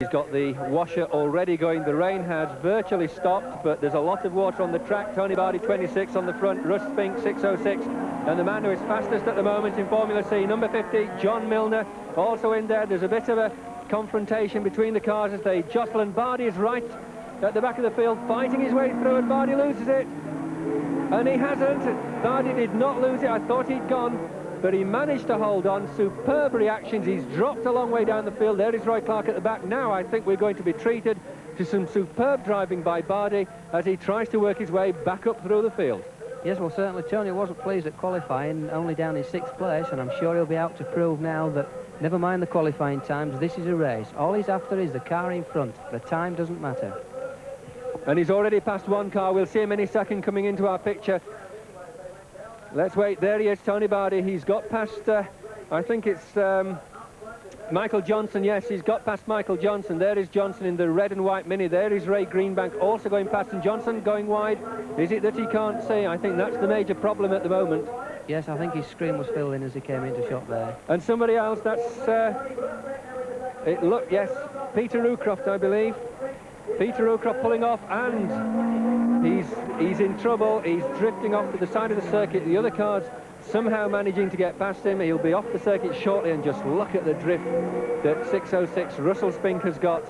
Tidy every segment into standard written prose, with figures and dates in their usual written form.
He's got the washer already going. The rain has virtually stopped, but there's a lot of water on the track. Tony Bardy 26 on the front, Russ Spink 606, and the man who is fastest at the moment in Formula C, number 50, John Milner, also in there. There's a bit of a confrontation between the cars as they jostle, and Bardy is right at the back of the field, fighting his way through, and Bardy loses it. And he hasn't. Bardy did not lose it. I thought he'd gone, but he managed to hold on. Superb reactions. He's dropped a long way down the field. There is Roy Clark at the back. Now I think we're going to be treated to some superb driving by Bardy as he tries to work his way back up through the field. Yes, well, certainly Tony wasn't pleased at qualifying, only down in 6th place, and I'm sure he'll be out to prove now that never mind the qualifying times, this is a race. All he's after is the car in front. The time doesn't matter. And he's already passed one car. We'll see him any second coming into our picture. Let's wait. There he is, Tony Bardy. He's got past, I think it's Michael Johnson. Yes, he's got past Michael Johnson. There is Johnson in the red and white Mini. There is Ray Greenbank also going past, and Johnson going wide. Is it that he can't see? I think that's the major problem at the moment. Yes, I think his screen was filled in as he came into shot there. And somebody else, that's, yes, Peter Rucroft, I believe. Peter Rucroft pulling off, and he's in trouble. He's drifting off to the side of the circuit. The other cars somehow managing to get past him. He'll be off the circuit shortly, and just look at the drift that 606 Russell Spink has got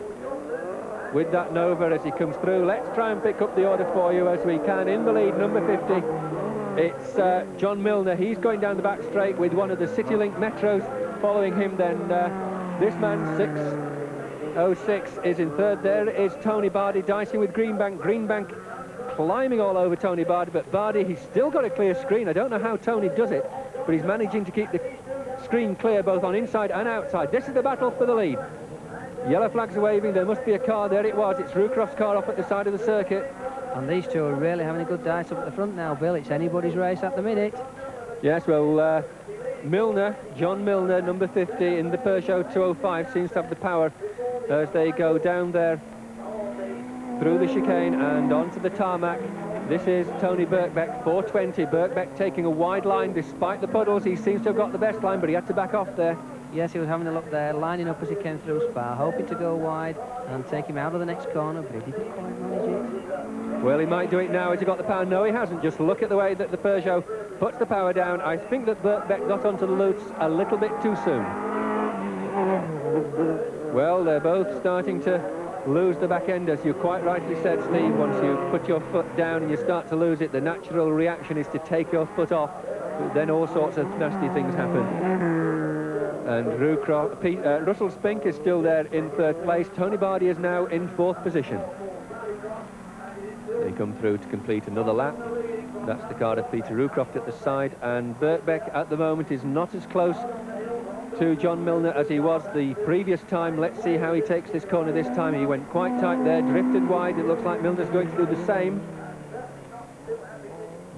with that Nova as he comes through. Let's try and pick up the order for you as we can. In the lead, number 50, it's John Milner. He's going down the back straight with one of the CityLink Metros following him. Then this man, 606, is in third. There is Tony Bardy dicing with Greenbank. Greenbank climbing all over Tony Bardy, but Bardy, he's still got a clear screen. I don't know how Tony does it, but he's managing to keep the screen clear both on inside and outside. This is the battle for the lead. Yellow flags are waving. There must be a car. There it was. It's Rucroft's car off at the side of the circuit. And these two are really having a good dice up at the front now, Bill. It's anybody's race at the minute. Yes, well, Milner, John Milner, number 50 in the Peugeot 205, seems to have the power as they go down there through the chicane and onto the tarmac. This is Tony Birkbeck, 420. Birkbeck taking a wide line despite the puddles. He seems to have got the best line, but he had to back off there. Yes, he was having a look there, lining up as he came through Spa, hoping to go wide and take him out of the next corner, but he didn't quite manage it. Well, he might do it now. Has he got the power? No, he hasn't. Just look at the way that the Peugeot puts the power down. I think that Birkbeck got onto the loose a little bit too soon. Well, they're both starting to lose the back end, as you quite rightly said, Steve. Once you put your foot down and you start to lose it, the natural reaction is to take your foot off, but then all sorts of nasty things happen. And Russell Spink is still there in third place. Tony Bardy is now in fourth position. They come through to complete another lap. That's the car of Peter Rucroft at the side, and Birkbeck at the moment is not as close to John Milner as he was the previous time. Let's see how he takes this corner this time. He went quite tight there, drifted wide. It looks like Milner's going to do the same.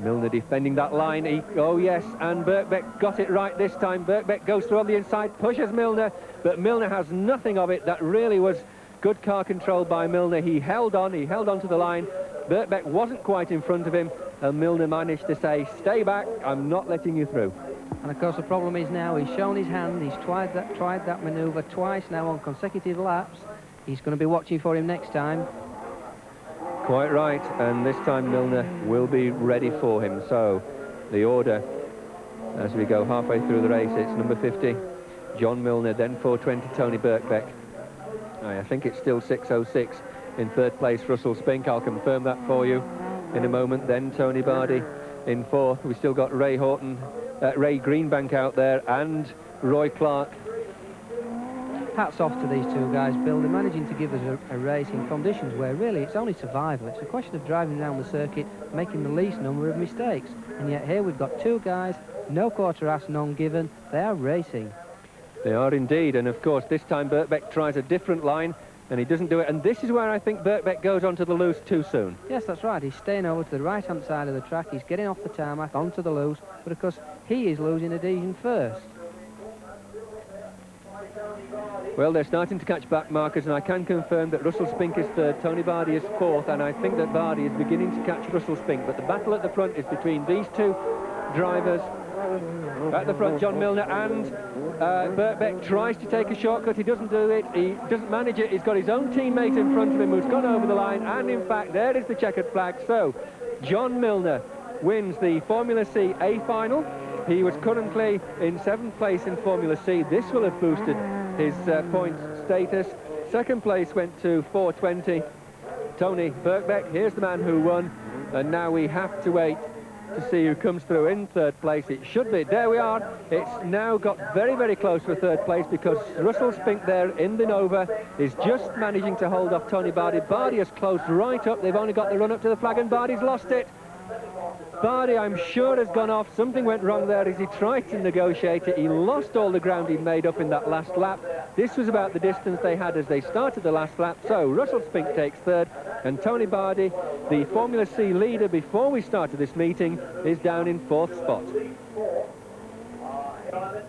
Milner defending that line. Oh yes, and Birkbeck got it right this time. Birkbeck goes through on the inside, pushes Milner, but Milner has nothing of it. That really was good car control by Milner. He held on to the line. Birkbeck wasn't quite in front of him, and Milner managed to say, stay back, I'm not letting you through. And of course the problem is now he's shown his hand. He's tried that manoeuvre twice now on consecutive laps. He's going to be watching for him next time. Quite right, and this time Milner will be ready for him. So the order as we go halfway through the race, it's number 50 John Milner, then 420 Tony Birkbeck. I think it's still 606 in third place Russell Spink. I'll confirm that for you in a moment. Then Tony Bardy in fourth. We've still got Ray Greenbank out there, and Roy Clark. Hats off to these two guys, Bill. They're managing to give us a race in conditions where really it's only survival. It's a question of driving around the circuit, making the least number of mistakes. And yet here we've got two guys, no quarter asked, none given. They are racing. They are indeed, and of course this time Birkbeck tries a different line and he doesn't do it, and this is where I think Birkbeck goes onto the loose too soon. Yes, that's right. He's staying over to the right-hand side of the track. He's getting off the tarmac onto the loose, but of course he is losing adhesion first. Well, they're starting to catch back markers, and I can confirm that Russell Spink is third, Tony Bardy is fourth, and I think that Bardy is beginning to catch Russell Spink. But the battle at the front is between these two drivers. At the front, John Milner, and Birkbeck tries to take a shortcut. He doesn't do it. He doesn't manage it. He's got his own teammate in front of him who's gone over the line, and in fact, there is the checkered flag. So, John Milner wins the Formula C A final. He was currently in 7th place in Formula C. This will have boosted his points status. 2nd place went to 420. Tony Birkbeck, here's the man who won, and now we have to wait to see who comes through in 3rd place. It should be, there we are. It's now got very, very close for 3rd place because Russell Spink there in the Nova is just managing to hold off Tony Bardy. Bardy has closed right up. They've only got the run up to the flag, and Bardy's lost it. Bardy, I'm sure, has gone off. Something went wrong there as he tried to negotiate it. He lost all the ground he'd made up in that last lap. This was about the distance they had as they started the last lap. So Russell Spink takes 3rd, and Tony Bardy, the Formula C leader before we started this meeting, is down in 4th spot.